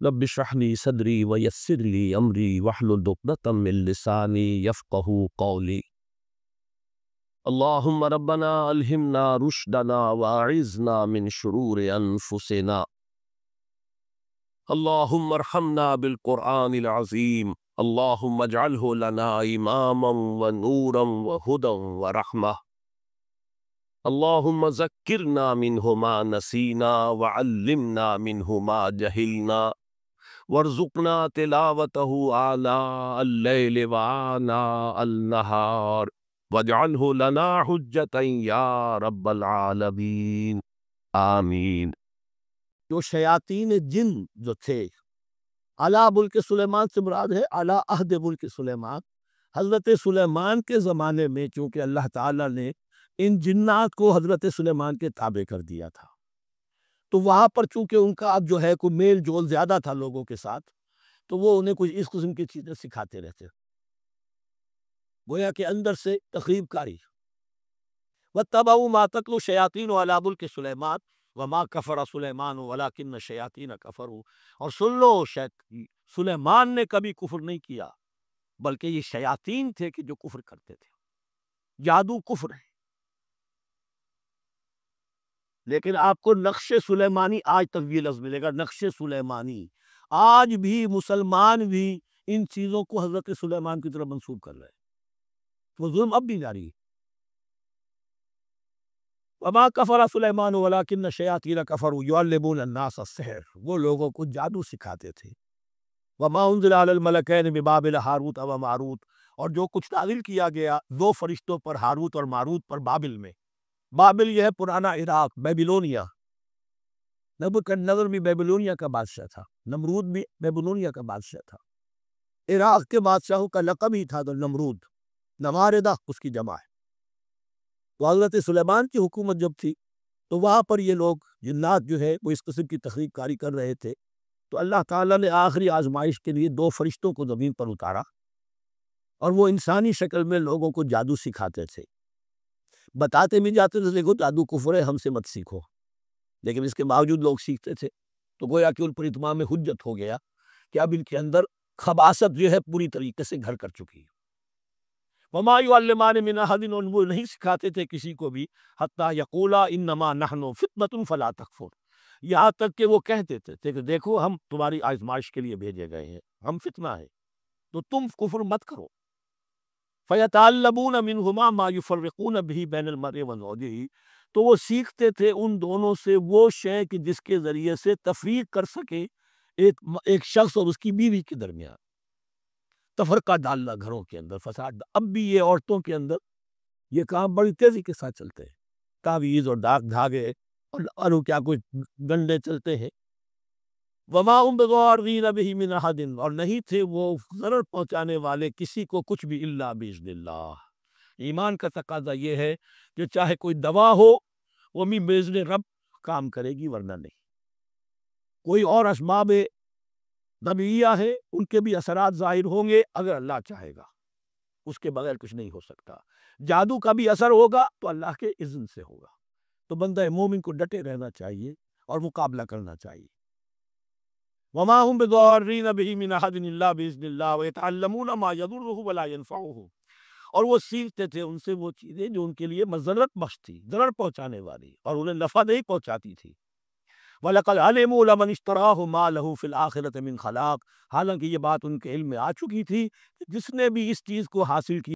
رب اشرح لي صدري ويسر لي امري واحلل عقدة من لساني يفقهوا قولي. اللهم ربنا الهمنا رشدنا واعذنا من شرور انفسنا. اللهم ارحمنا بالقرآن العظيم. اللهم اجعله لنا اماما ونورا وهدى ورحمة. اللهم ذكرنا منه ما نسينا وعلمنا منه ما جهلنا وارزقنا تلاوته آناء الليل وآناء النهار واجعله لنا حجة یا رب العالمین آمین۔ جو شیاطین جن جو تھے، اعلیٰ ملک سلیمان سے مراد ہے اعلیٰ عہد ملک سلیمان۔ حضرت سلیمان کے زمانے میں چونکہ اللہ تعالیٰ نے ان جنات کو حضرت سلیمان کے تابع کر دیا تھا، تو وہاں پر چونکہ ان کا اب جو ہے کوئی میل جول زیادہ تھا لوگوں کے ساتھ، تو وہ انہیں کچھ اس قسم کی چیزیں سکھاتے رہتے، گویا کہ اندر سے تخریب کاری۔ وَاتَّبَعُوا مَا تَتْلُو الشَّيَاطِينُ عَلَىٰ مُلْكِ سُلَيْمَانَ وَمَا كَفَرَ سُلَيْمَانُ وَلَٰكِنَّ الشَّيَاطِينَ كَفَرُوا۔ اور سن لو، سلیمان نے کبھی کفر نہیں کیا، بلکہ یہ شیاطین تھے کہ جو کفر کرتے تھے۔ جادو کفر ہے، لیکن آپ کو نقش سلیمانی آج تک یہ لفظ ملے گا، نقش سلیمانی۔ آج بھی مسلمان بھی ان چیزوں کو حضرت سلیمان کی طرف منسوب کر رہے ہیں، وہ ظلم اب بھی جاری ہے۔ وما کفر سلیمان ولکن الشیاطین کفروا یعلمون الناس السحر، وہ لوگوں کو جادو سکھاتے تھے۔ وما انزل علی الملکین ببابل ہاروت و ماروت، اور جو کچھ نازل کیا گیا دو فرشتوں پر، ہاروت اور ماروت پر، بابل میں۔ بابل یہ ہے پرانا عراق، بیبلونیا۔ نبوکدنضر بھی بیبلونیا کا بادشاہ تھا، نمرود بھی بیبلونیا کا بادشاہ تھا۔ عراق کے بادشاہوں کا لقب ہی تھا نمرود، نماردہ اس کی جمع ہے۔ تو حضرت سلیمان کی حکومت جب تھی تو وہاں پر یہ لوگ جنات جو ہے وہ اس قسم کی تخریب کاری کر رہے تھے، تو اللہ تعالیٰ نے آخری آزمائش کے لیے دو فرشتوں کو زمین پر اتارا، اور وہ انسانی شکل میں لوگوں کو جادو سکھاتے تھے، بتاتے بھی جاتے تھے دیکھو جادو کفر ہے، ہم سے مت سیکھو، لیکن اس کے باوجود لوگ سیکھتے تھے، تو گویا کہ ان پر اتمام حجت ہو گیا کہ اب ان کے اندر خباثت جو ہے پوری طریقے سے گھر کر چکی ہے۔ وما یعلمان من احد، اور وہ نہیں سکھاتے تھے کسی کو بھی، حتی یقولا انما نحن فتنۃ فلا تکفر، یہاں تک کہ وہ کہتے تھے کہ دیکھو ہم تمہاری آزمائش کے لیے بھیجے گئے ہیں، ہم فتنہ ہیں، تو تم کفر مت کرو۔ فیتعلمون منہما ما یفرقون بہ بین المرء وزوجہ، تو وہ سیکھتے تھے ان دونوں سے وہ شے کہ جس کے ذریعے سے تفریق کر سکے ایک شخص اور اس کی بیوی کے درمیان، تفرقہ ڈالنا گھروں کے اندر، فساد۔ اب بھی یہ عورتوں کے اندر یہ کام بڑی تیزی کے ساتھ چلتے ہیں، تعویذ اور دھاگے اور کیا کچھ ڈنڈے چلتے ہیں۔ وما هم بضارین بہ من احد، اور نہیں تھے وہ ضرر پہنچانے والے کسی کو کچھ بھی، الا باذن اللہ۔ ایمان کا تقاضا یہ ہے کہ چاہے کوئی دوا ہو وہ بھی باذن رب کام کرے گی، ورنہ نہیں۔ کوئی اور اسباب طبیعیہ ہے، ان کے بھی اثرات ظاہر ہوں گے اگر اللہ چاہے گا، اس کے بغیر کچھ نہیں ہو سکتا۔ جادو کا بھی اثر ہوگا تو اللہ کے اذن سے ہوگا، تو بندہ مومن کو ڈٹے رہنا چاہیے اور مقابلہ کرنا چاہیے۔ وما هم بضارین بہ من احد الا باذن اللہ ویتعلمون ما یضرہ ولا ینفعہ، اور وہ سیکھتے تھے ان سے وہ چیزیں جو ان کے لیے مضرت بخش تھی، ضرر پہنچانے والی، اور انہیں نفع نہیں پہنچاتی تھی۔ وَلَقَدْ عَلِمُوا لَمَنِ اشْتَرَاهُ مَا لَهُ فِي الْآخِرَةِ مِنْ خَلَاقٍ، حالانکہ یہ بات ان کے علم میں آ چکی تھی کہ جس نے بھی اس چیز کو حاصل کیا